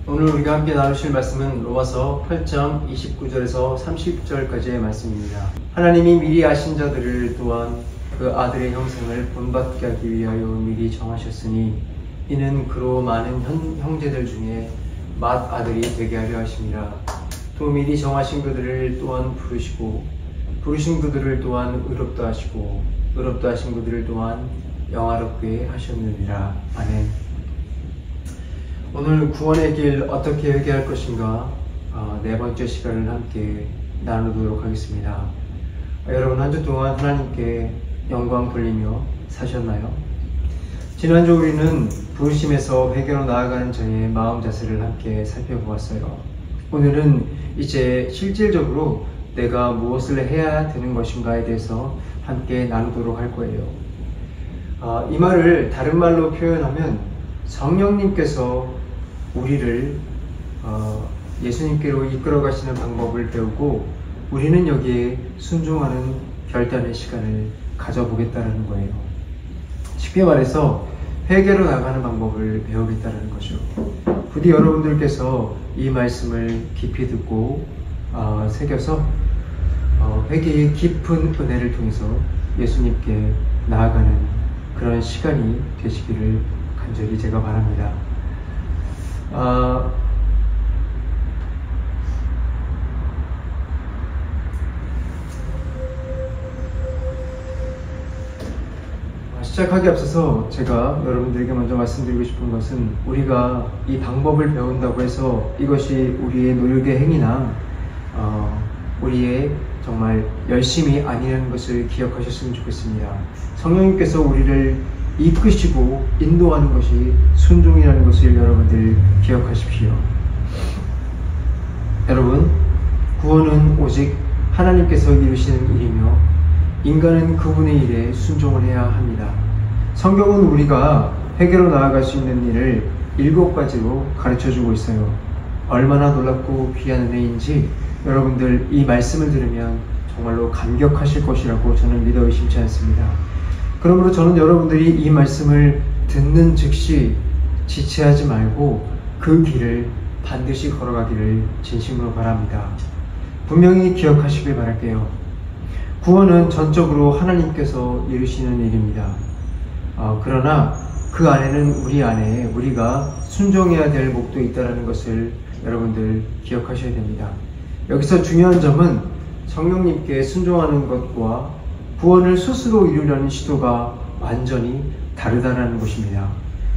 오늘 우리가 함께 나누실 말씀은 로마서 8장 29절에서 30절까지의 말씀입니다. 하나님이 미리 아신 자들을 또한 그 아들의 형상을 본받게 하기 위하여 미리 정하셨으니 이는 그로 많은 형제들 중에 맏아들이 되게 하려 하심이라. 또 미리 정하신 그들을 또한 부르시고 부르신 그들을 또한 의롭다 하시고 의롭다 하신 그들을 또한 영화롭게 하셨느니라. 아멘. 오늘 구원의 길 어떻게 회개할 것인가 네 번째 시간을 함께 나누도록 하겠습니다. 여러분 한 주 동안 하나님께 영광 돌리며 사셨나요? 지난주 우리는 부르심에서 회개로 나아가는 저의 마음 자세를 함께 살펴보았어요. 오늘은 이제 실질적으로 내가 무엇을 해야 되는 것인가에 대해서 함께 나누도록 할 거예요. 이 말을 다른 말로 표현하면 성령님께서 우리를 예수님께로 이끌어 가시는 방법을 배우고 우리는 여기에 순종하는 결단의 시간을 가져보겠다는 거예요. 쉽게 말해서 회개로 나가는 방법을 배우겠다는 거죠. 부디 여러분들께서 이 말씀을 깊이 듣고 새겨서 회개의 깊은 은혜를 통해서 예수님께 나아가는 그런 시간이 되시기를 간절히 제가 바랍니다. 시작하기 앞서서 제가 여러분들에게 먼저 말씀드리고 싶은 것은 우리가 이 방법을 배운다고 해서 이것이 우리의 노력의 행위나 우리의 정말 열심이 아니라는 것을 기억하셨으면 좋겠습니다. 성령님께서 우리를 이끄시고 인도하는 것이 순종이라는 것을 여러분들 기억하십시오. 여러분, 구원은 오직 하나님께서 이루시는 일이며 인간은 그분의 일에 순종을 해야 합니다. 성경은 우리가 회개로 나아갈 수 있는 일을 7가지로 가르쳐주고 있어요. 얼마나 놀랍고 귀한 은혜인지 여러분들 이 말씀을 들으면 정말로 감격하실 것이라고 저는 믿어 의심치 않습니다. 그러므로 저는 여러분들이 이 말씀을 듣는 즉시 지체하지 말고 그 길을 반드시 걸어가기를 진심으로 바랍니다. 분명히 기억하시길 바랄게요. 구원은 전적으로 하나님께서 이루시는 일입니다. 그러나 그 안에는 우리 안에 우리가 순종해야 될 목도 있다는 것을 여러분들 기억하셔야 됩니다. 여기서 중요한 점은 성령님께 순종하는 것과 구원을 스스로 이루려는 시도가 완전히 다르다는 것입니다.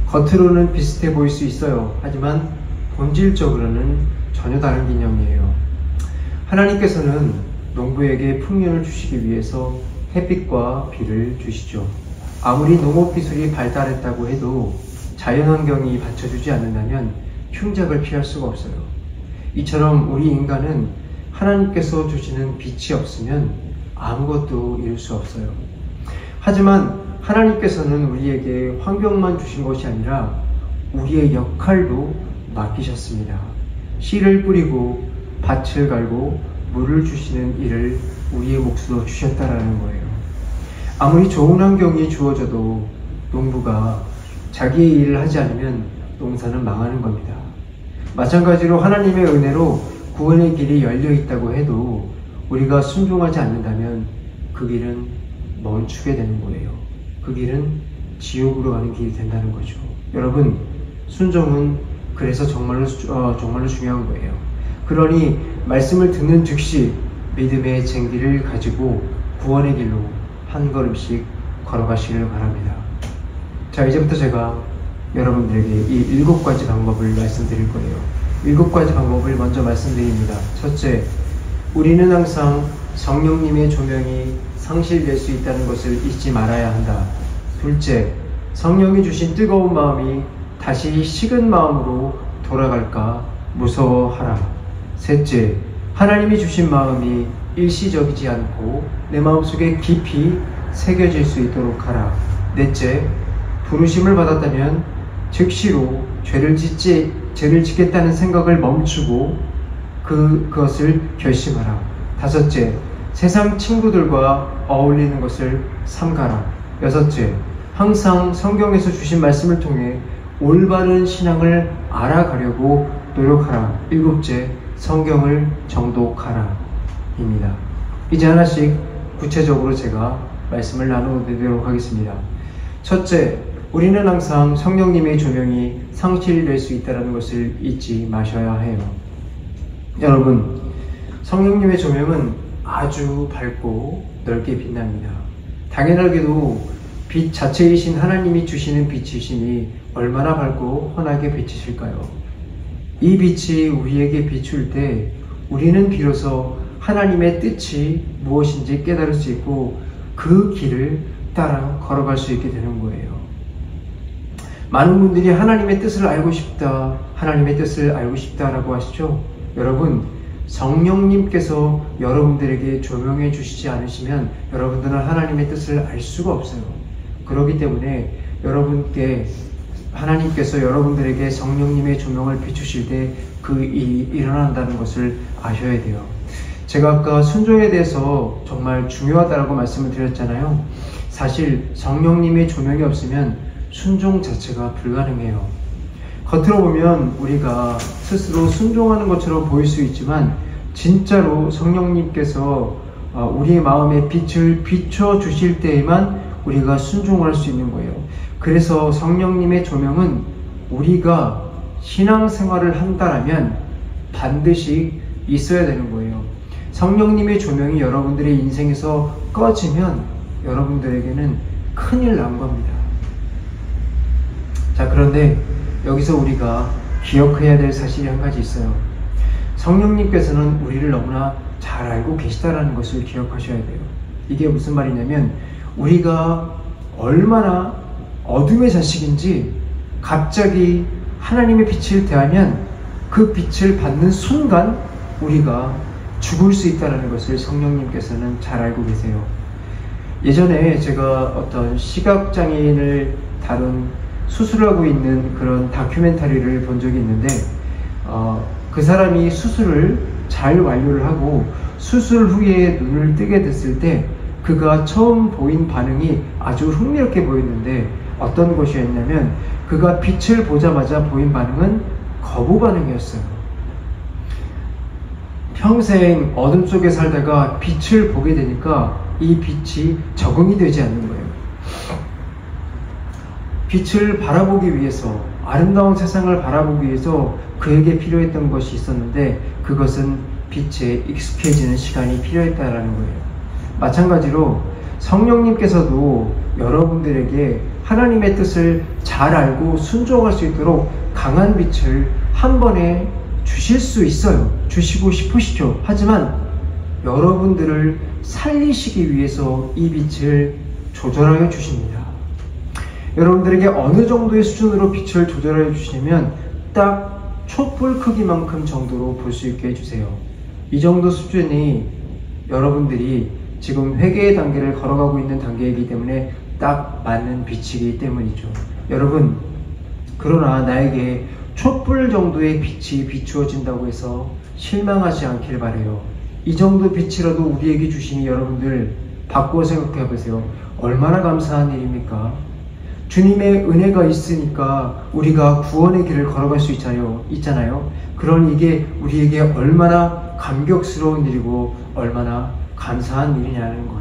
겉으로는 비슷해 보일 수 있어요. 하지만 본질적으로는 전혀 다른 개념이에요. 하나님께서는 농부에게 풍년을 주시기 위해서 햇빛과 비를 주시죠. 아무리 농업기술이 발달했다고 해도 자연환경이 받쳐주지 않는다면 흉작을 피할 수가 없어요. 이처럼 우리 인간은 하나님께서 주시는 빛이 없으면 아무것도 이룰 수 없어요. 하지만 하나님께서는 우리에게 환경만 주신 것이 아니라 우리의 역할도 맡기셨습니다. 씨를 뿌리고 밭을 갈고 물을 주시는 일을 우리의 몫으로 주셨다라는 거예요. 아무리 좋은 환경이 주어져도 농부가 자기의 일을 하지 않으면 농사는 망하는 겁니다. 마찬가지로 하나님의 은혜로 구원의 길이 열려 있다고 해도 우리가 순종하지 않는다면 그 길은 멈추게 되는 거예요. 그 길은 지옥으로 가는 길이 된다는 거죠. 여러분, 순종은 그래서 정말로 중요한 거예요. 그러니 말씀을 듣는 즉시 믿음의 쟁기를 가지고 구원의 길로 한 걸음씩 걸어가시길 바랍니다. 자, 이제부터 제가 여러분들에게 이 7가지 방법을 말씀드릴 거예요. 7가지 방법을 먼저 말씀드립니다. 첫째, 우리는 항상 성령님의 조명이 상실될 수 있다는 것을 잊지 말아야 한다. 둘째, 성령이 주신 뜨거운 마음이 다시 식은 마음으로 돌아갈까 무서워하라. 셋째, 하나님이 주신 마음이 일시적이지 않고 내 마음속에 깊이 새겨질 수 있도록 하라. 넷째, 부르심을 받았다면 즉시로 죄를 짓겠다는 생각을 멈추고 그것을 결심하라. 다섯째, 세상 친구들과 어울리는 것을 삼가라. 여섯째, 항상 성경에서 주신 말씀을 통해 올바른 신앙을 알아가려고 노력하라. 일곱째, 성경을 정독하라 입니다. 이제 하나씩 구체적으로 제가 말씀을 나누도록 하겠습니다. 첫째, 우리는 항상 성령님의 조명이 상실될 수 있다는 것을 잊지 마셔야 해요. 여러분, 성령님의 조명은 아주 밝고 넓게 빛납니다. 당연하게도 빛 자체이신 하나님이 주시는 빛이시니 얼마나 밝고 환하게 비치실까요? 이 빛이 우리에게 비출 때 우리는 비로소 하나님의 뜻이 무엇인지 깨달을 수 있고 그 길을 따라 걸어갈 수 있게 되는 거예요. 많은 분들이 하나님의 뜻을 알고 싶다, 하나님의 뜻을 알고 싶다라고 하시죠? 여러분, 성령님께서 여러분들에게 조명해 주시지 않으시면 여러분들은 하나님의 뜻을 알 수가 없어요. 그렇기 때문에 여러분께 하나님께서 여러분들에게 성령님의 조명을 비추실 때 그 일이 일어난다는 것을 아셔야 돼요. 제가 아까 순종에 대해서 정말 중요하다고 말씀을 드렸잖아요. 사실 성령님의 조명이 없으면 순종 자체가 불가능해요. 겉으로 보면 우리가 스스로 순종하는 것처럼 보일 수 있지만 진짜로 성령님께서 우리의 마음에 빛을 비춰주실 때에만 우리가 순종할 수 있는 거예요. 그래서 성령님의 조명은 우리가 신앙생활을 한다면 반드시 있어야 되는 거예요. 성령님의 조명이 여러분들의 인생에서 꺼지면 여러분들에게는 큰일 난 겁니다. 자, 그런데 여기서 우리가 기억해야 될 사실이 한 가지 있어요. 성령님께서는 우리를 너무나 잘 알고 계시다라는 것을 기억하셔야 돼요. 이게 무슨 말이냐면 우리가 얼마나 어둠의 자식인지 갑자기 하나님의 빛을 대하면 그 빛을 받는 순간 우리가 죽을 수 있다는 것을 성령님께서는 잘 알고 계세요. 예전에 제가 어떤 시각장애인을 다룬 수술하고 있는 그런 다큐멘터리를 본 적이 있는데 그 사람이 수술을 잘 완료를 하고 수술 후에 눈을 뜨게 됐을 때 그가 처음 보인 반응이 아주 흥미롭게 보였는데 어떤 것이었냐면 그가 빛을 보자마자 보인 반응은 거부 반응이었어요. 평생 어둠 속에 살다가 빛을 보게 되니까 이 빛이 적응이 되지 않는 거예요. 빛을 바라보기 위해서, 아름다운 세상을 바라보기 위해서 그에게 필요했던 것이 있었는데 그것은 빛에 익숙해지는 시간이 필요했다라는 거예요. 마찬가지로 성령님께서도 여러분들에게 하나님의 뜻을 잘 알고 순종할 수 있도록 강한 빛을 한 번에 주실 수 있어요. 주시고 싶으시죠. 하지만 여러분들을 살리시기 위해서 이 빛을 조절하여 주십니다. 여러분들에게 어느 정도의 수준으로 빛을 조절하여 주시냐면 딱 촛불 크기만큼 정도로 볼 수 있게 해주세요. 이 정도 수준이 여러분들이 지금 회개의 단계를 걸어가고 있는 단계이기 때문에 딱 맞는 빛이기 때문이죠. 여러분, 그러나 나에게 촛불 정도의 빛이 비추어진다고 해서 실망하지 않길 바라요. 이 정도 빛이라도 우리에게 주시니 여러분들 바꾸어 생각해 보세요. 얼마나 감사한 일입니까? 주님의 은혜가 있으니까 우리가 구원의 길을 걸어갈 수 있잖아요. 그러니 이게 우리에게 얼마나 감격스러운 일이고 얼마나 감사한 일이냐는 거예요.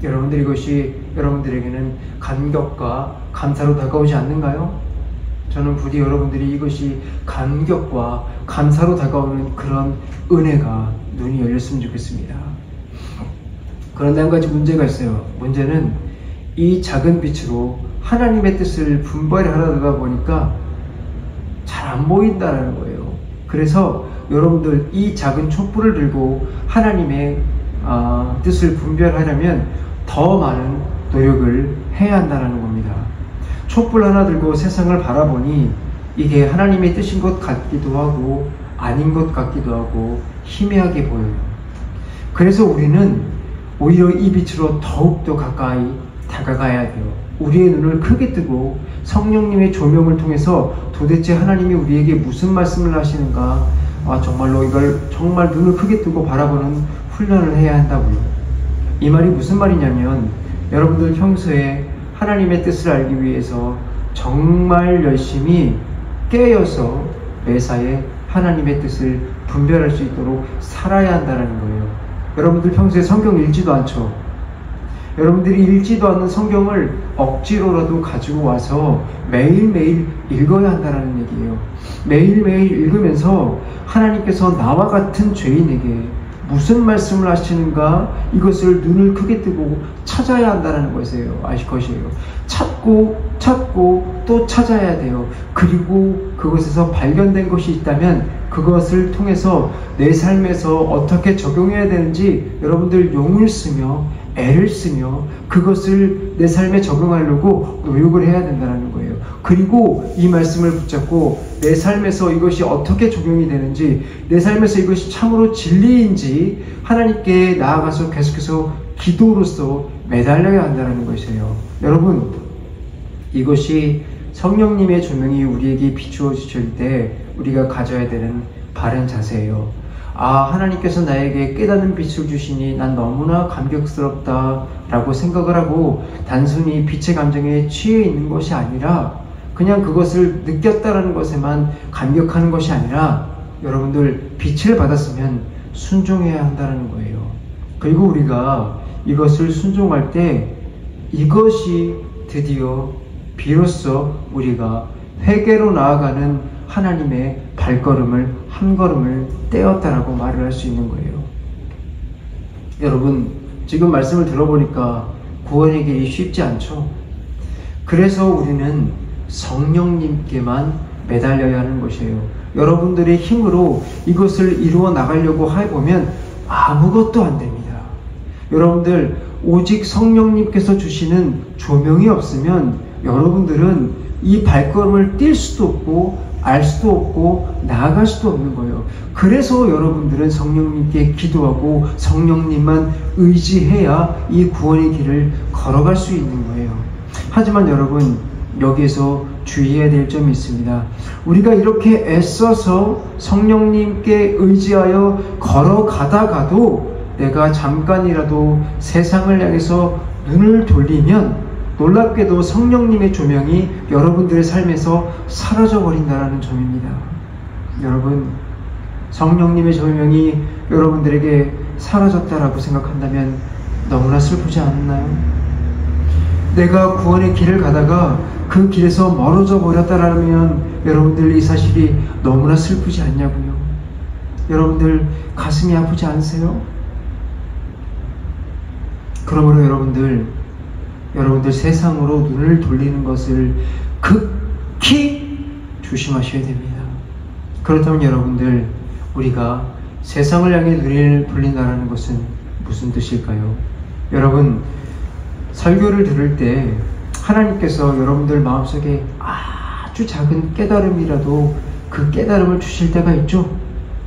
여러분들 이것이 여러분들에게는 감격과 감사로 다가오지 않는가요? 저는 부디 여러분들이 이것이 감격과 감사로 다가오는 그런 은혜가 눈이 열렸으면 좋겠습니다. 그런데 한 가지 문제가 있어요. 문제는 이 작은 빛으로 하나님의 뜻을 분별하려다 보니까 잘 안 보인다는 거예요. 그래서 여러분들 이 작은 촛불을 들고 하나님의 뜻을 분별하려면 더 많은 노력을 해야 한다는 겁니다. 촛불 하나 들고 세상을 바라보니 이게 하나님의 뜻인 것 같기도 하고 아닌 것 같기도 하고 희미하게 보여요. 그래서 우리는 오히려 이 빛으로 더욱더 가까이 다가가야 돼요. 우리의 눈을 크게 뜨고 성령님의 조명을 통해서 도대체 하나님이 우리에게 무슨 말씀을 하시는가, 정말로 이걸 정말 눈을 크게 뜨고 바라보는 훈련을 해야 한다고요. 이 말이 무슨 말이냐면 여러분들 평소에 하나님의 뜻을 알기 위해서 정말 열심히 깨어서 매사에 하나님의 뜻을 분별할 수 있도록 살아야 한다는 거예요. 여러분들 평소에 성경 읽지도 않죠? 여러분들이 읽지도 않는 성경을 억지로라도 가지고 와서 매일매일 읽어야 한다는 얘기예요. 매일매일 읽으면서 하나님께서 나와 같은 죄인에게 무슨 말씀을 하시는가, 이것을 눈을 크게 뜨고 찾아야 한다는 것이에요. 찾고 또 찾아야 돼요. 그리고 그것에서 발견된 것이 있다면 그것을 통해서 내 삶에서 어떻게 적용해야 되는지 여러분들 용을 쓰며 애를 쓰며 그것을 내 삶에 적용하려고 노력을 해야 된다는 거예요. 그리고 이 말씀을 붙잡고 내 삶에서 이것이 어떻게 적용이 되는지, 내 삶에서 이것이 참으로 진리인지 하나님께 나아가서 계속해서 기도로서 매달려야 한다는 것이에요. 여러분, 이것이 성령님의 조명이 우리에게 비추어질 때 우리가 가져야 되는 바른 자세예요. 하나님께서 나에게 깨닫는 빛을 주시니 난 너무나 감격스럽다 라고 생각을 하고 단순히 빛의 감정에 취해 있는 것이 아니라, 그냥 그것을 느꼈다라는 것에만 감격하는 것이 아니라, 여러분들 빛을 받았으면 순종해야 한다는 거예요. 그리고 우리가 이것을 순종할 때 이것이 드디어 비로소 우리가 회개로 나아가는 하나님의 발걸음을 한 걸음을 떼었다라고 말을 할 수 있는 거예요. 여러분, 지금 말씀을 들어보니까 구원의 길이 쉽지 않죠? 그래서 우리는 성령님께만 매달려야 하는 것이에요. 여러분들의 힘으로 이것을 이루어 나가려고 해보면 아무것도 안 됩니다. 여러분들, 오직 성령님께서 주시는 조명이 없으면 여러분들은 이 발걸음을 뛸 수도 없고 알 수도 없고 나아갈 수도 없는 거예요. 그래서 여러분들은 성령님께 기도하고 성령님만 의지해야 이 구원의 길을 걸어갈 수 있는 거예요. 하지만 여러분, 여기에서 주의해야 될 점이 있습니다. 우리가 이렇게 애써서 성령님께 의지하여 걸어가다가도 내가 잠깐이라도 세상을 향해서 눈을 돌리면 놀랍게도 성령님의 조명이 여러분들의 삶에서 사라져 버린다는 점입니다. 여러분, 성령님의 조명이 여러분들에게 사라졌다라고 생각한다면 너무나 슬프지 않나요? 내가 구원의 길을 가다가 그 길에서 멀어져 버렸다라면 여러분들 이 사실이 너무나 슬프지 않냐고요? 여러분들 가슴이 아프지 않으세요? 그러므로 여러분들 세상으로 눈을 돌리는 것을 극히 조심하셔야 됩니다. 그렇다면 여러분들, 우리가 세상을 향해 눈을 돌린다는 것은 무슨 뜻일까요? 여러분, 설교를 들을 때 하나님께서 여러분들 마음속에 아주 작은 깨달음이라도 그 깨달음을 주실 때가 있죠.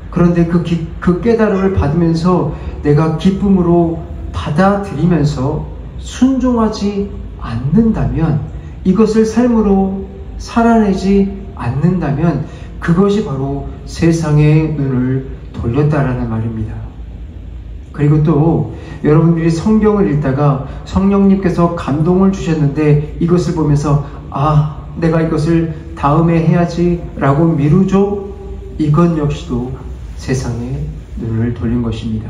그런데 그 깨달음을 받으면서 내가 기쁨으로 받아들이면서 순종하지 않는다면, 이것을 삶으로 살아내지 않는다면 그것이 바로 세상의 눈을 돌렸다라는 말입니다. 그리고 또 여러분들이 성경을 읽다가 성령님께서 감동을 주셨는데 이것을 보면서 내가 이것을 다음에 해야지 라고 미루죠? 이것 역시도 세상의 눈을 돌린 것입니다.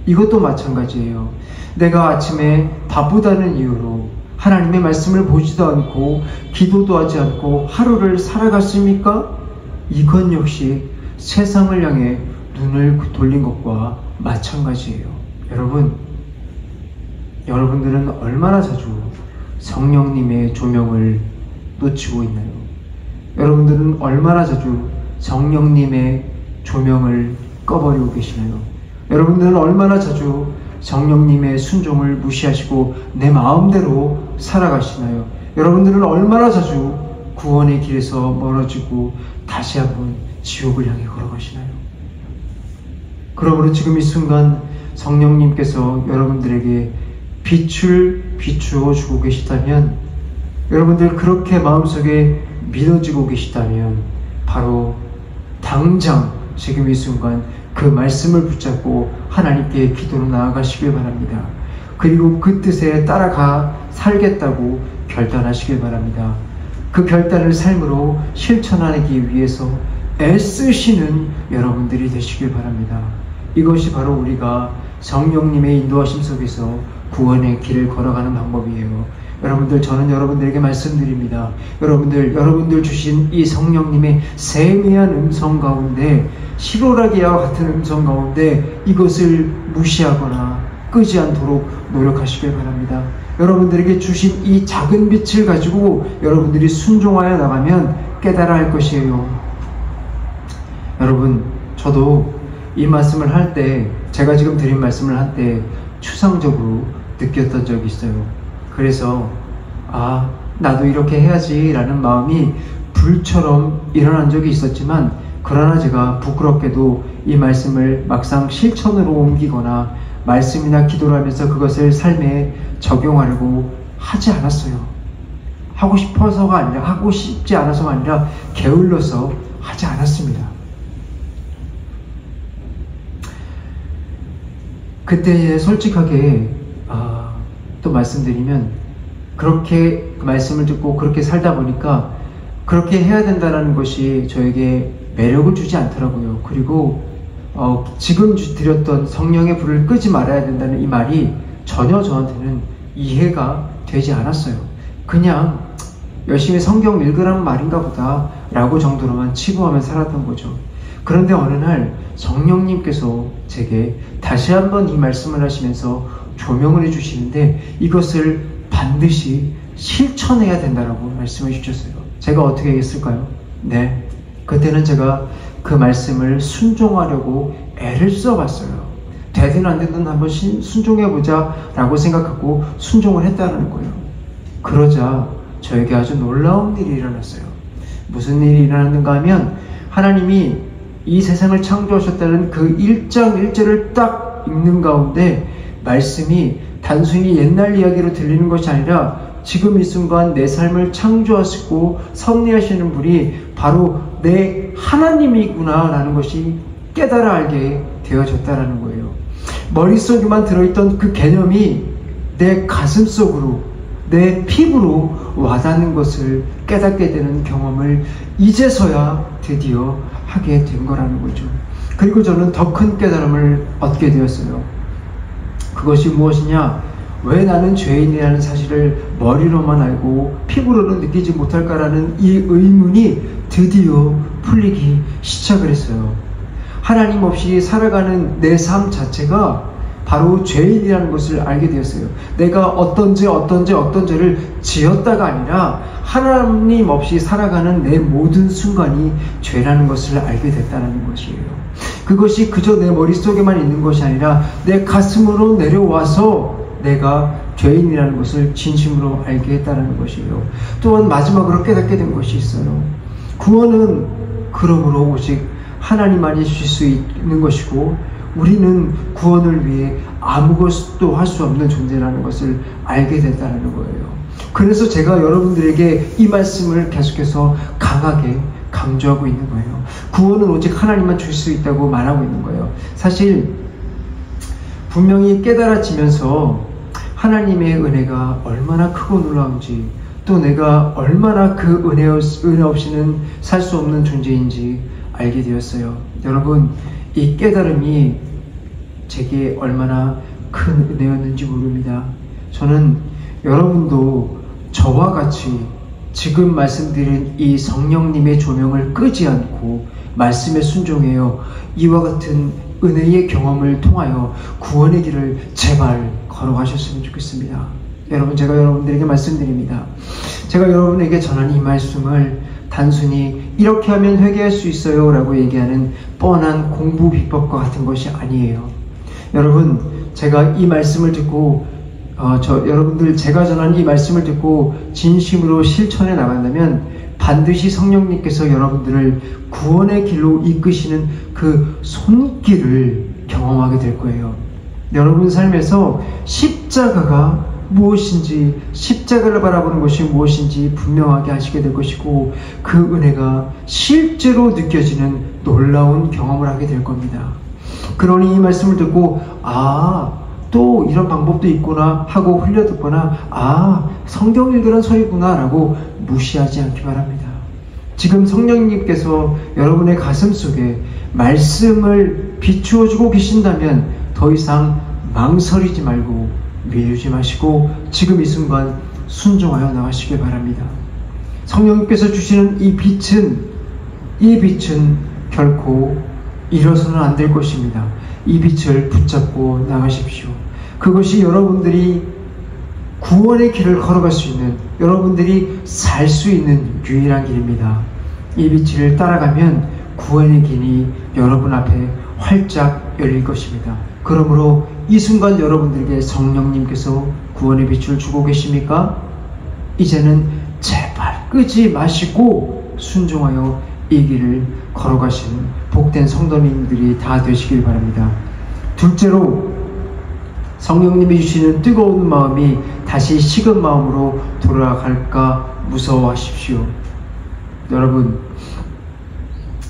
이것도 마찬가지예요. 내가 아침에 바쁘다는 이유로 하나님의 말씀을 보지도 않고 기도도 하지 않고 하루를 살아갔습니까? 이것 역시 세상을 향해 눈을 돌린 것과 마찬가지예요. 여러분들은 얼마나 자주 성령님의 조명을 놓치고 있나요? 여러분들은 얼마나 자주 성령님의 조명을 꺼버리고 계시나요? 여러분들은 얼마나 자주 성령님의 순종을 무시하시고 내 마음대로 살아가시나요? 여러분들은 얼마나 자주 구원의 길에서 멀어지고 다시 한번 지옥을 향해 걸어가시나요? 그러므로 지금 이 순간 성령님께서 여러분들에게 빛을 비추어 주고 계시다면, 여러분들 그렇게 마음속에 믿어지고 계시다면 바로 당장 지금 이 순간 그 말씀을 붙잡고 하나님께 기도로 나아가시길 바랍니다. 그리고 그 뜻에 따라가 살겠다고 결단하시길 바랍니다. 그 결단을 삶으로 실천하기 위해서 애쓰시는 여러분들이 되시길 바랍니다. 이것이 바로 우리가 성령님의 인도하심 속에서 구원의 길을 걸어가는 방법이에요. 여러분들, 저는 여러분들에게 말씀드립니다. 여러분들 주신 이 성령님의 세미한 음성 가운데, 시로라기와 같은 음성 가운데 이것을 무시하거나 끄지 않도록 노력하시길 바랍니다. 여러분들에게 주신 이 작은 빛을 가지고 여러분들이 순종하여 나가면 깨달아 할 것이에요. 여러분, 저도 이 말씀을 할 때, 제가 지금 드린 말씀을 할 때 추상적으로 느꼈던 적이 있어요. 그래서 나도 이렇게 해야지 라는 마음이 불처럼 일어난 적이 있었지만, 그러나 제가 부끄럽게도 이 말씀을 막상 실천으로 옮기거나 말씀이나 기도를 하면서 그것을 삶에 적용하려고 하지 않았어요. 하고 싶어서가 아니라, 하고 싶지 않아서가 아니라 게을러서 하지 않았습니다. 그때 솔직하게 또 말씀드리면, 그렇게 말씀을 듣고 그렇게 살다 보니까 그렇게 해야 된다는 것이 저에게 매력을 주지 않더라고요. 그리고 지금 드렸던 성령의 불을 끄지 말아야 된다는 이 말이 전혀 저한테는 이해가 되지 않았어요. 그냥 열심히 성경 읽으라는 말인가 보다 라고 정도로만 치부하며 살았던 거죠. 그런데 어느 날 성령님께서 제게 다시 한번 이 말씀을 하시면서 조명을 해주시는데, 이것을 반드시 실천해야 된다라고 말씀해 주셨어요. 제가 어떻게 했을까요? 네, 그때는 제가 그 말씀을 순종하려고 애를 써봤어요. 되든 안 되든 한번 순종해보자 라고 생각하고 순종을 했다는 거예요. 그러자 저에게 아주 놀라운 일이 일어났어요. 무슨 일이 일어났는가 하면, 하나님이 이 세상을 창조하셨다는 그 1장 1절을 딱 읽는 가운데 말씀이 단순히 옛날 이야기로 들리는 것이 아니라 지금 이 순간 내 삶을 창조하시고 섭리하시는 분이 바로 내 하나님이구나 라는 것이 깨달아 알게 되어졌다라는 거예요. 머릿속에만 들어있던 그 개념이 내 가슴 속으로, 내 피부로 와닿는 것을 깨닫게 되는 경험을 이제서야 드디어 하게 된 거라는 거죠. 그리고 저는 더 큰 깨달음을 얻게 되었어요. 그것이 무엇이냐? 왜 나는 죄인이라는 사실을 머리로만 알고 피부로는 느끼지 못할까라는 이 의문이 드디어 풀리기 시작을 했어요. 하나님 없이 살아가는 내 삶 자체가 바로 죄인이라는 것을 알게 되었어요. 내가 어떤 죄를 지었다가 아니라 하나님 없이 살아가는 내 모든 순간이 죄라는 것을 알게 됐다는 것이에요. 그것이 그저 내 머릿속에만 있는 것이 아니라 내 가슴으로 내려와서 내가 죄인이라는 것을 진심으로 알게 했다는 것이에요. 또한 마지막으로 깨닫게 된 것이 있어요. 구원은 그러므로 오직 하나님만이 주실 수 있는 것이고, 우리는 구원을 위해 아무것도 할 수 없는 존재라는 것을 알게 됐다는 거예요. 그래서 제가 여러분들에게 이 말씀을 계속해서 강하게 강조하고 있는 거예요. 구원은 오직 하나님만 주실 수 있다고 말하고 있는 거예요. 사실 분명히 깨달아지면서 하나님의 은혜가 얼마나 크고 놀라운지, 또 내가 얼마나 그 은혜 없이는 살 수 없는 존재인지 알게 되었어요. 여러분, 이 깨달음이 제게 얼마나 큰 은혜였는지 모릅니다. 저는 여러분도 저와 같이 지금 말씀드린 이 성령님의 조명을 끄지 않고 말씀에 순종해요. 이와 같은 은혜의 경험을 통하여 구원의 길을 제발 걸어가셨으면 좋겠습니다. 여러분, 제가 여러분들에게 말씀드립니다. 제가 여러분에게 전하는 이 말씀을 단순히 이렇게 하면 회개할 수 있어요 라고 얘기하는 뻔한 공부 비법과 같은 것이 아니에요. 여러분, 제가 이 말씀을 듣고 제가 전하는 이 말씀을 듣고 진심으로 실천해 나간다면 반드시 성령님께서 여러분들을 구원의 길로 이끄시는 그 손길을 경험하게 될 거예요. 여러분 삶에서 십자가가 무엇인지, 십자가를 바라보는 것이 무엇인지 분명하게 하시게 될 것이고, 그 은혜가 실제로 느껴지는 놀라운 경험을 하게 될 겁니다. 그러니 이 말씀을 듣고 또 이런 방법도 있구나 하고 흘려듣거나 성경 읽으란 소리구나 라고 무시하지 않기 바랍니다. 지금 성령님께서 여러분의 가슴 속에 말씀을 비추어 주고 계신다면 더 이상 망설이지 말고 미루지 마시고 지금 이 순간 순종하여 나가시길 바랍니다. 성령님께서 주시는 이 빛은 결코 잃어서는 안 될 것입니다. 이 빛을 붙잡고 나가십시오. 그것이 여러분들이 구원의 길을 걸어갈 수 있는, 여러분들이 살 수 있는 유일한 길입니다. 이 빛을 따라가면 구원의 길이 여러분 앞에 활짝 열릴 것입니다. 그러므로 이 순간 여러분들에게 성령님께서 구원의 빛을 주고 계십니까? 이제는 제발 끄지 마시고 순종하여 이 길을 걸어가시는 복된 성도님들이 다 되시길 바랍니다. 둘째로, 성령님이 주시는 뜨거운 마음이 다시 식은 마음으로 돌아갈까 무서워하십시오. 여러분,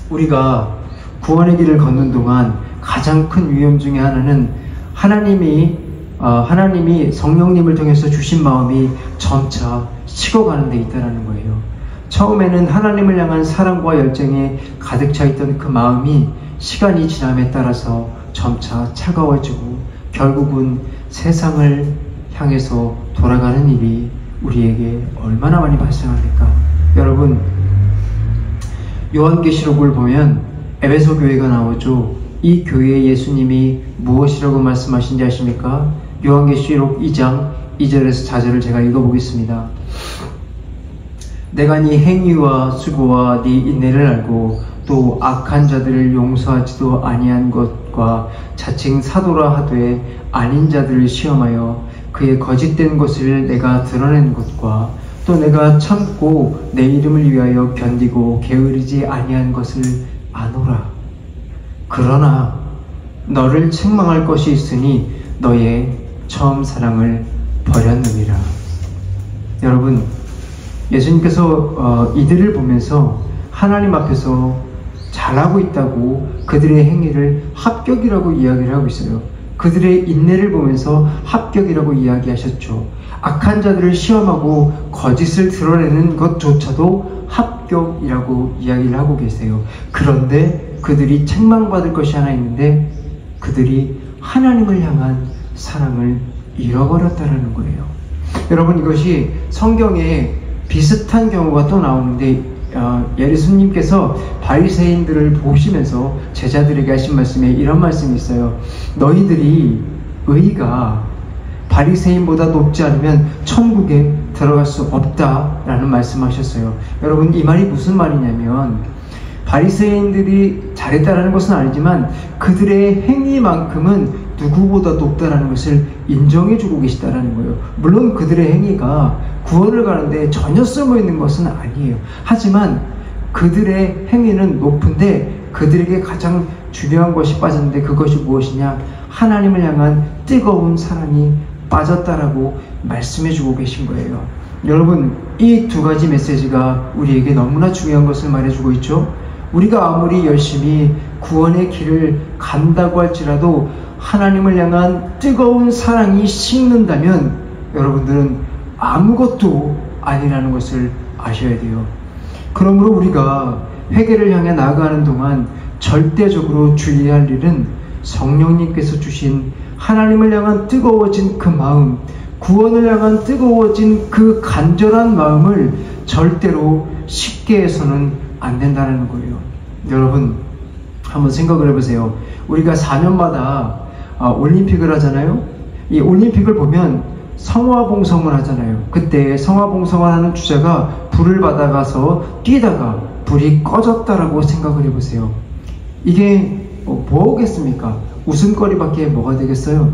우리가 구원의 길을 걷는 동안 가장 큰 위험 중에 하나는 하나님이 성령님을 통해서 주신 마음이 점차 식어가는 데 있다는 거예요. 처음에는 하나님을 향한 사랑과 열정에 가득 차 있던 그 마음이 시간이 지남에 따라서 점차 차가워지고 결국은 세상을 향해서 돌아가는 일이 우리에게 얼마나 많이 발생합니까? 여러분, 요한계시록을 보면 에베소 교회가 나오죠. 이 교회에 예수님이 무엇이라고 말씀하신지 아십니까? 요한계시록 2장 2절에서 4절을 제가 읽어보겠습니다. 내가 네 행위와 수고와 네 인내를 알고 또 악한 자들을 용서하지도 아니한 것과 자칭 사도라 하되 아닌 자들을 시험하여 그의 거짓된 것을 내가 드러낸 것과 또 내가 참고 내 이름을 위하여 견디고 게으르지 아니한 것을 아노라. 그러나 너를 책망할 것이 있으니 너의 처음 사랑을 버렸느니라. 여러분, 예수님께서 이들을 보면서 하나님 앞에서 잘하고 있다고 그들의 행위를 합격이라고 이야기를 하고 있어요. 그들의 인내를 보면서 합격이라고 이야기하셨죠. 악한 자들을 시험하고 거짓을 드러내는 것조차도 합격이라고 이야기를 하고 계세요. 그런데 그들이 책망받을 것이 하나 있는데 그들이 하나님을 향한 사랑을 잃어버렸다는 거예요. 여러분, 이것이 성경에 비슷한 경우가 또 나오는데 예수님께서 바리새인들을 보시면서 제자들에게 하신 말씀에 이런 말씀이 있어요. 너희들이 의가 바리새인보다 높지 않으면 천국에 들어갈 수 없다라는 말씀하셨어요. 여러분, 이 말이 무슨 말이냐면 바리새인들이 잘했다라는 것은 아니지만 그들의 행위만큼은 누구보다 높다라는 것을 인정해주고 계시다라는 거예요. 물론 그들의 행위가 구원을 가는데 전혀 쓸모있는 것은 아니에요. 하지만 그들의 행위는 높은데 그들에게 가장 중요한 것이 빠졌는데 그것이 무엇이냐? 하나님을 향한 뜨거운 사랑이 빠졌다라고 말씀해주고 계신 거예요. 여러분, 이 두 가지 메시지가 우리에게 너무나 중요한 것을 말해주고 있죠. 우리가 아무리 열심히 구원의 길을 간다고 할지라도 하나님을 향한 뜨거운 사랑이 식는다면 여러분들은 아무것도 아니라는 것을 아셔야 돼요. 그러므로 우리가 회개를 향해 나아가는 동안 절대적으로 주의해야 할 일은 성령님께서 주신 하나님을 향한 뜨거워진 그 마음, 구원을 향한 뜨거워진 그 간절한 마음을 절대로 쉽게 해서는 안 된다는 거예요. 여러분, 한번 생각을 해보세요. 우리가 4년마다 올림픽을 하잖아요. 이 올림픽을 보면 성화봉송을 하잖아요. 그때 성화봉송을 하는 주자가 불을 받아가서 뛰다가 불이 꺼졌다라고 생각을 해보세요. 이게 뭐겠습니까? 웃음거리밖에 뭐가 되겠어요?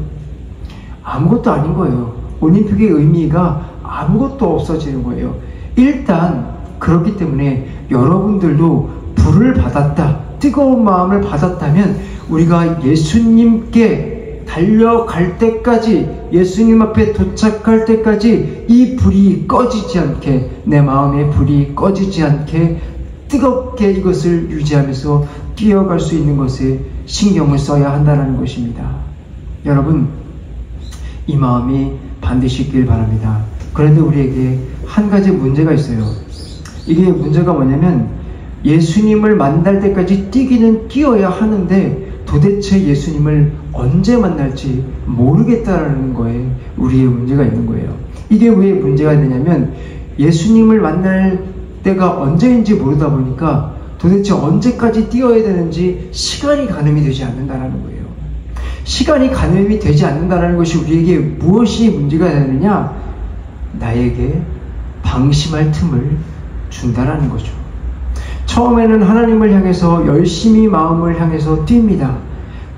아무것도 아닌 거예요. 올림픽의 의미가 아무것도 없어지는 거예요. 일단 그렇기 때문에 여러분들도 불을 받았다, 뜨거운 마음을 받았다면 우리가 예수님께 달려갈 때까지, 예수님 앞에 도착할 때까지 이 불이 꺼지지 않게, 내 마음의 불이 꺼지지 않게 뜨겁게 이것을 유지하면서 뛰어갈 수 있는 것에 신경을 써야 한다는 것입니다. 여러분, 이 마음이 반드시 있길 바랍니다. 그런데 우리에게 한 가지 문제가 있어요. 이게 문제가 뭐냐면 예수님을 만날 때까지 뛰기는 뛰어야 하는데 도대체 예수님을 언제 만날지 모르겠다라는 거에 우리의 문제가 있는 거예요. 이게 왜 문제가 되냐면 예수님을 만날 때가 언제인지 모르다 보니까 도대체 언제까지 뛰어야 되는지 시간이 가늠이 되지 않는다는 거예요. 시간이 가늠이 되지 않는다는 것이 우리에게 무엇이 문제가 되느냐? 나에게 방심할 틈을 준다라는 거죠. 처음에는 하나님을 향해서 열심히 마음을 향해서 뜁니다.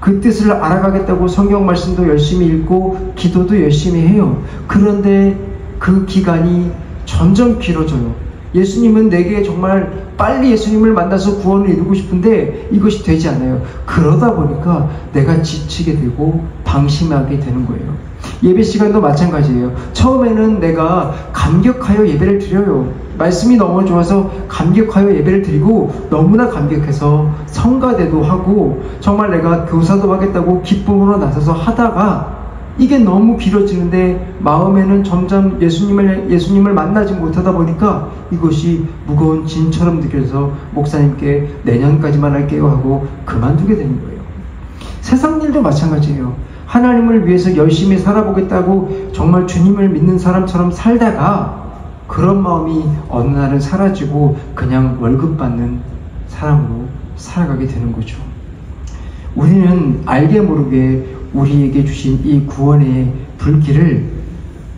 그 뜻을 알아가겠다고 성경 말씀도 열심히 읽고 기도도 열심히 해요. 그런데 그 기간이 점점 길어져요. 예수님은 내게 정말 빨리 예수님을 만나서 구원을 이루고 싶은데 이것이 되지 않아요. 그러다 보니까 내가 지치게 되고 방심하게 되는 거예요. 예배 시간도 마찬가지예요. 처음에는 내가 감격하여 예배를 드려요. 말씀이 너무 좋아서 감격하여 예배를 드리고 너무나 감격해서 성가대도 하고 정말 내가 교사도 하겠다고 기쁨으로 나서서 하다가 이게 너무 길어지는데 마음에는 점점 예수님을 만나지 못하다 보니까 이것이 무거운 짐처럼 느껴져서 목사님께 내년까지만 할게요 하고 그만두게 되는 거예요. 세상 일도 마찬가지예요. 하나님을 위해서 열심히 살아보겠다고 정말 주님을 믿는 사람처럼 살다가 그런 마음이 어느 날은 사라지고 그냥 월급 받는 사람으로 살아가게 되는 거죠. 우리는 알게 모르게 우리에게 주신 이 구원의 불길을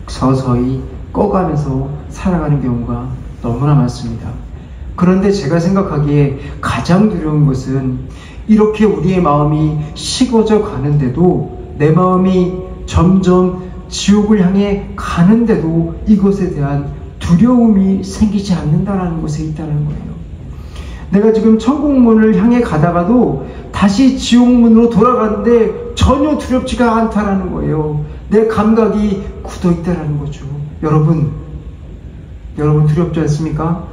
서서히 꺼가면서 살아가는 경우가 너무나 많습니다. 그런데 제가 생각하기에 가장 두려운 것은 이렇게 우리의 마음이 식어져 가는데도 내 마음이 점점 지옥을 향해 가는데도 이것에 대한 두려움이 생기지 않는다는 것에 있다는 거예요. 내가 지금 천국문을 향해 가다가도 다시 지옥문으로 돌아가는데 전혀 두렵지가 않다라는 거예요. 내 감각이 굳어 있다라는 거죠. 여러분 두렵지 않습니까?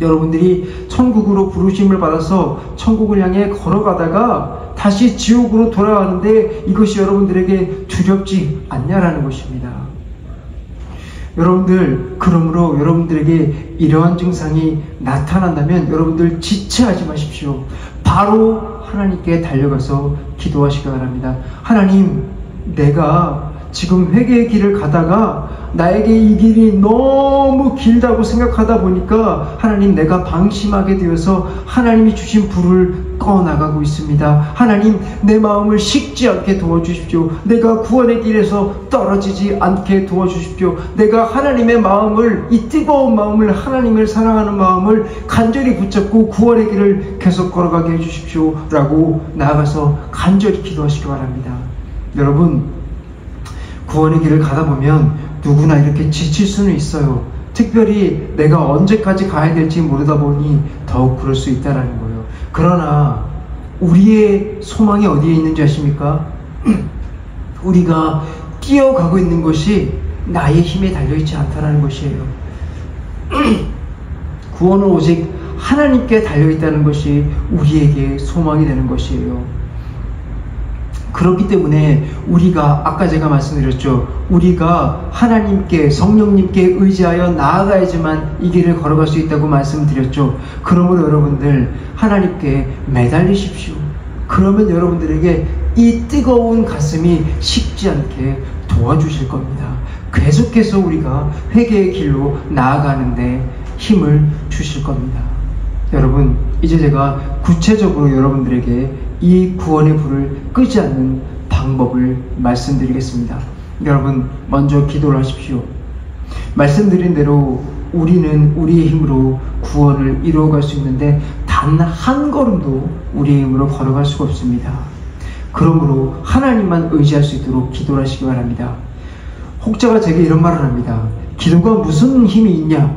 여러분들이 천국으로 부르심을 받아서 천국을 향해 걸어가다가 다시 지옥으로 돌아가는데 이것이 여러분들에게 두렵지 않냐라는 것입니다. 여러분들, 그러므로 여러분들에게 이러한 증상이 나타난다면 여러분들 지체하지 마십시오. 바로 하나님께 달려가서 기도하시기 바랍니다. 하나님, 내가 지금 회개의 길을 가다가 나에게 이 길이 너무 길다고 생각하다 보니까 하나님, 내가 방심하게 되어서 하나님이 주신 불을 꺼나가고 있습니다. 하나님, 내 마음을 식지 않게 도와주십시오. 내가 구원의 길에서 떨어지지 않게 도와주십시오. 내가 하나님의 마음을, 이 뜨거운 마음을, 하나님을 사랑하는 마음을 간절히 붙잡고 구원의 길을 계속 걸어가게 해주십시오 라고 나아가서 간절히 기도하시기 바랍니다. 여러분, 구원의 길을 가다 보면 누구나 이렇게 지칠 수는 있어요. 특별히 내가 언제까지 가야 될지 모르다 보니 더욱 그럴 수 있다는 거예요. 그러나 우리의 소망이 어디에 있는지 아십니까? 우리가 뛰어가고 있는 것이 나의 힘에 달려있지 않다는 것이에요. 구원은 오직 하나님께 달려있다는 것이 우리에게 소망이 되는 것이에요. 그렇기 때문에 우리가 아까 제가 말씀드렸죠. 우리가 하나님께, 성령님께 의지하여 나아가야지만 이 길을 걸어갈 수 있다고 말씀드렸죠. 그러므로 여러분들 하나님께 매달리십시오. 그러면 여러분들에게 이 뜨거운 가슴이 식지 않게 도와주실 겁니다. 계속해서 우리가 회개의 길로 나아가는데 힘을 주실 겁니다. 여러분, 이제 제가 구체적으로 여러분들에게 이 구원의 불을 끄지 않는 방법을 말씀드리겠습니다. 여러분, 먼저 기도를 하십시오. 말씀드린 대로 우리는 우리의 힘으로 구원을 이루어갈 수 있는데 단 한 걸음도 우리의 힘으로 걸어갈 수가 없습니다. 그러므로 하나님만 의지할 수 있도록 기도를 하시기 바랍니다. 혹자가 제게 이런 말을 합니다. 기도가 무슨 힘이 있냐?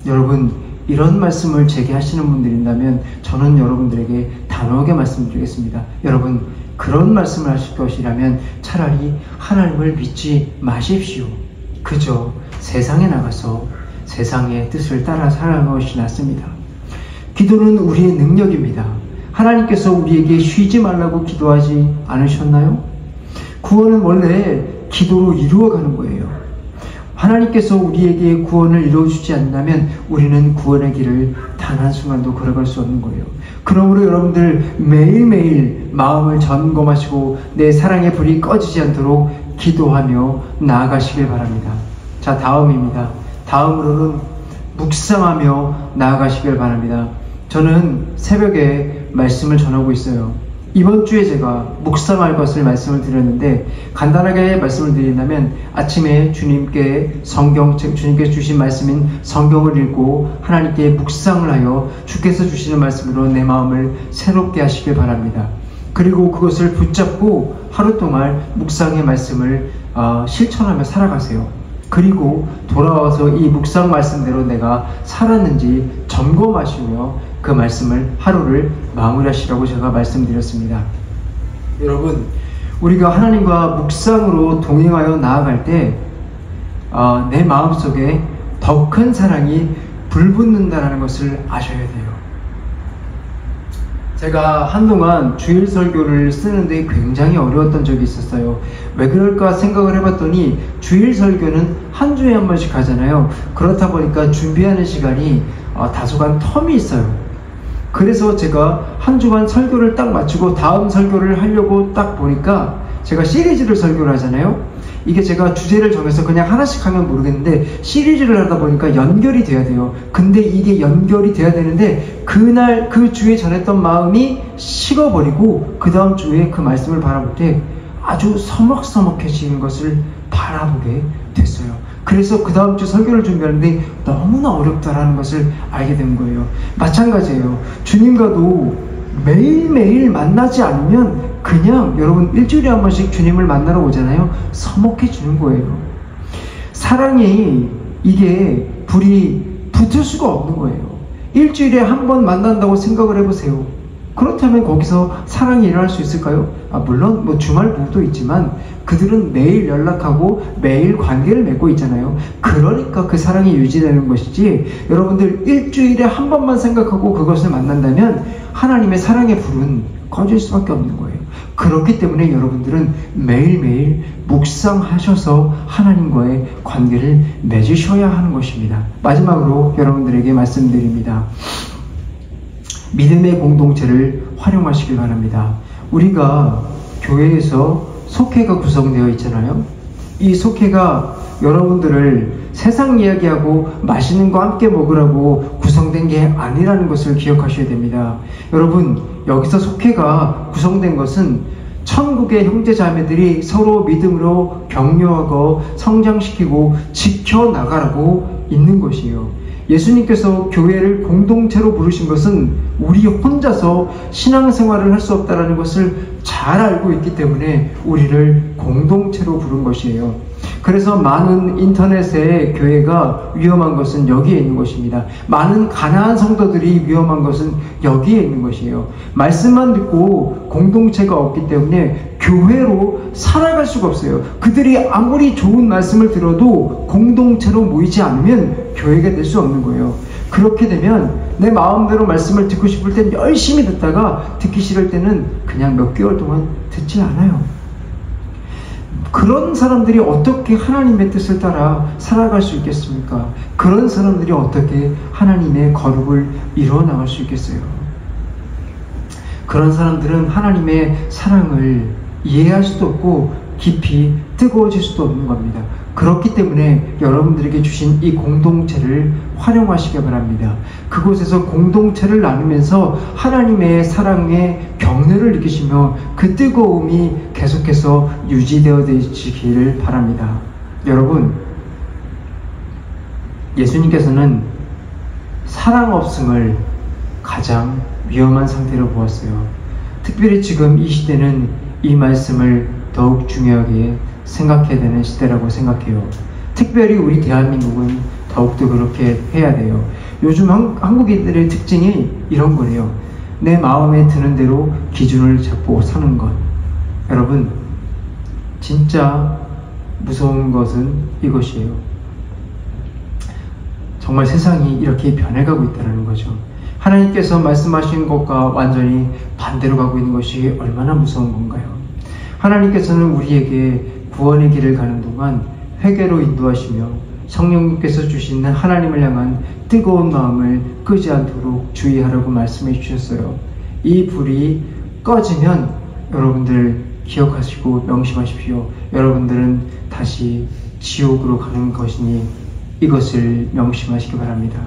여러분, 이런 말씀을 제게 하시는 분들이 있다면 저는 여러분들에게 단호하게 말씀드리겠습니다. 여러분, 그런 말씀을 하실 것이라면 차라리 하나님을 믿지 마십시오. 그저 세상에 나가서 세상의 뜻을 따라 살아가는 것이 낫습니다. 기도는 우리의 능력입니다. 하나님께서 우리에게 쉬지 말라고 기도하지 않으셨나요? 구원은 원래 기도로 이루어가는 거예요. 하나님께서 우리에게 구원을 이루어주지 않는다면 우리는 구원의 길을 다 단 한순간도 걸어갈 수 없는 거예요. 그러므로 여러분들 매일매일 마음을 점검하시고 내 사랑의 불이 꺼지지 않도록 기도하며 나아가시길 바랍니다. 자, 다음입니다. 다음으로는 묵상하며 나아가시길 바랍니다. 저는 새벽에 말씀을 전하고 있어요. 이번 주에 제가 묵상할 것을 말씀을 드렸는데, 간단하게 말씀을 드린다면 아침에 주님께 주신 말씀인 성경을 읽고 하나님께 묵상을 하여 주께서 주시는 말씀으로 내 마음을 새롭게 하시길 바랍니다. 그리고 그것을 붙잡고 하루 동안 묵상의 말씀을 실천하며 살아가세요. 그리고 돌아와서 이 묵상 말씀대로 내가 살았는지 점검하시며 그 말씀을 하루를 마무리하시라고 제가 말씀드렸습니다. 여러분, 우리가 하나님과 묵상으로 동행하여 나아갈 때 내 마음속에 더 큰 사랑이 불붙는다는 것을 아셔야 돼요. 제가 한동안 주일 설교를 쓰는데 굉장히 어려웠던 적이 있었어요. 왜 그럴까 생각을 해봤더니 주일 설교는 한 주에 한 번씩 하잖아요. 그렇다 보니까 준비하는 시간이 다소간 텀이 있어요. 그래서 제가 한 주간 설교를 딱 마치고 다음 설교를 하려고 딱 보니까, 제가 시리즈를 설교를 하잖아요. 이게 제가 주제를 정해서 그냥 하나씩 하면 모르겠는데 시리즈를 하다 보니까 연결이 돼야 돼요. 근데 이게 연결이 돼야 되는데 그날 그 주에 전했던 마음이 식어버리고 그 다음 주에 그 말씀을 바라볼 때 아주 서먹서먹해지는 것을 바라보게 됐어요. 그래서 그 다음 주 설교를 준비하는데 너무나 어렵다라는 것을 알게 된 거예요. 마찬가지예요. 주님과도 매일매일 만나지 않으면 그냥 여러분 일주일에 한 번씩 주님을 만나러 오잖아요. 서먹해지는 거예요. 사랑이 이게 불이 붙을 수가 없는 거예요. 일주일에 한 번 만난다고 생각을 해보세요. 그렇다면 거기서 사랑이 일어날 수 있을까요? 물론 주말 부부도 있지만 그들은 매일 연락하고 매일 관계를 맺고 있잖아요. 그러니까 그 사랑이 유지되는 것이지, 여러분들 일주일에 한 번만 생각하고 그것을 만난다면 하나님의 사랑의 불은 꺼질 수밖에 없는 거예요. 그렇기 때문에 여러분들은 매일매일 묵상하셔서 하나님과의 관계를 맺으셔야 하는 것입니다. 마지막으로 여러분들에게 말씀드립니다. 믿음의 공동체를 활용하시길 바랍니다. 우리가 교회에서 속회가 구성되어 있잖아요. 이 속회가 여러분들을 세상 이야기하고 맛있는 거 함께 먹으라고 구성된 게 아니라는 것을 기억하셔야 됩니다. 여러분, 여기서 속회가 구성된 것은 천국의 형제자매들이 서로 믿음으로 격려하고 성장시키고 지켜나가라고 있는 것이에요. 예수님께서 교회를 공동체로 부르신 것은 우리 혼자서 신앙생활을 할 수 없다는 것을 잘 알고 있기 때문에 우리를 공동체로 부른 것이에요. 그래서 많은 인터넷의 교회가 위험한 것은 여기에 있는 것입니다. 많은 가난한 성도들이 위험한 것은 여기에 있는 것이에요. 말씀만 듣고 공동체가 없기 때문에 교회로 살아갈 수가 없어요. 그들이 아무리 좋은 말씀을 들어도 공동체로 모이지 않으면 교회가 될 수 없는 거예요. 그렇게 되면 내 마음대로 말씀을 듣고 싶을 땐 열심히 듣다가 듣기 싫을 때는 그냥 몇 개월 동안 듣지 않아요. 그런 사람들이 어떻게 하나님의 뜻을 따라 살아갈 수 있겠습니까? 그런 사람들이 어떻게 하나님의 거룩을 이루어 나갈 수 있겠어요? 그런 사람들은 하나님의 사랑을 이해할 수도 없고 깊이 뜨거워질 수도 없는 겁니다. 그렇기 때문에 여러분들에게 주신 이 공동체를 활용하시기 바랍니다. 그곳에서 공동체를 나누면서 하나님의 사랑의 격려를 느끼시며 그 뜨거움이 계속해서 유지되어지기를 바랍니다. 여러분, 예수님께서는 사랑 없음을 가장 위험한 상태로 보았어요. 특별히 지금 이 시대는 이 말씀을 더욱 중요하게 생각해야 되는 시대라고 생각해요. 특별히 우리 대한민국은 더욱더 그렇게 해야 돼요. 요즘 한국인들의 특징이 이런 거래요. 내 마음에 드는 대로 기준을 잡고 사는 것. 여러분, 진짜 무서운 것은 이것이에요. 정말 세상이 이렇게 변해가고 있다는 거죠. 하나님께서 말씀하신 것과 완전히 반대로 가고 있는 것이 얼마나 무서운 건가요? 하나님께서는 우리에게 구원의 길을 가는 동안 회개로 인도하시며 성령님께서 주시는 하나님을 향한 뜨거운 마음을 끄지 않도록 주의하라고 말씀해 주셨어요. 이 불이 꺼지면 여러분들 기억하시고 명심하십시오. 여러분들은 다시 지옥으로 가는 것이니 이것을 명심하시기 바랍니다.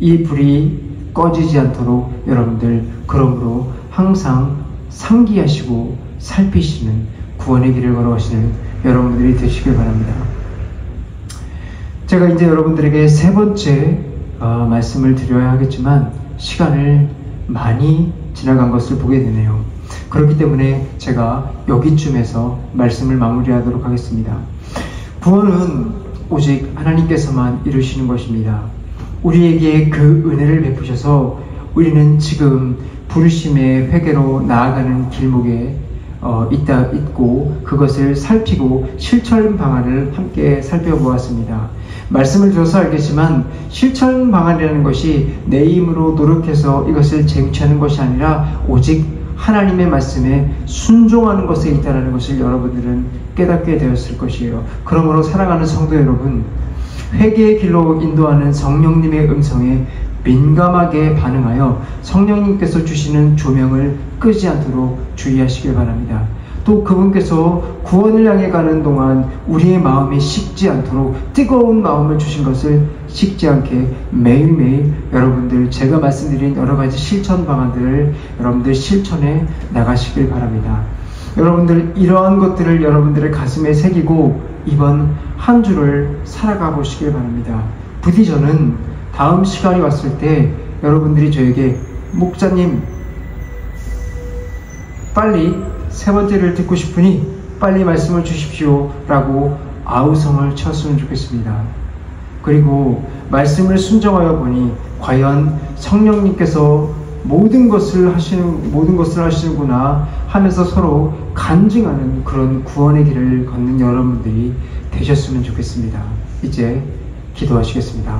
이 불이 꺼지지 않도록 여러분들 그러므로 항상 상기하시고 살피시는 구원의 길을 걸어가시는 여러분들이 되시길 바랍니다. 제가 이제 여러분들에게 세 번째 말씀을 드려야 하겠지만 시간을 많이 지나간 것을 보게 되네요. 그렇기 때문에 제가 여기쯤에서 말씀을 마무리하도록 하겠습니다. 구원은 오직 하나님께서만 이루시는 것입니다. 우리에게 그 은혜를 베푸셔서 우리는 지금 부르심의 회개로 나아가는 길목에 있고 그것을 살피고 실천 방안을 함께 살펴보았습니다. 말씀을 들어서 알겠지만 실천 방안이라는 것이 내 힘으로 노력해서 이것을 쟁취하는 것이 아니라 오직 하나님의 말씀에 순종하는 것에 있다는 것을 여러분들은 깨닫게 되었을 것이에요. 그러므로 사랑하는 성도 여러분, 회개의 길로 인도하는 성령님의 음성에 민감하게 반응하여 성령님께서 주시는 조명을 끄지 않도록 주의하시길 바랍니다. 또 그분께서 구원을 향해 가는 동안 우리의 마음이 식지 않도록 뜨거운 마음을 주신 것을 식지 않게 매일매일 여러분들 제가 말씀드린 여러 가지 실천 방안들을 여러분들 실천해 나가시길 바랍니다. 여러분들 이러한 것들을 여러분들의 가슴에 새기고 이번 한 주를 살아가 보시길 바랍니다. 부디 저는 다음 시간이 왔을 때 여러분들이 저에게 목사님 빨리 세 번째를 듣고 싶으니 빨리 말씀을 주십시오 라고 아우성을 쳤으면 좋겠습니다. 그리고 말씀을 순종하여 보니 과연 성령님께서 모든 것을 하시는구나 하면서 서로 간증하는 그런 구원의 길을 걷는 여러분들이 되셨으면 좋겠습니다. 이제 기도하시겠습니다.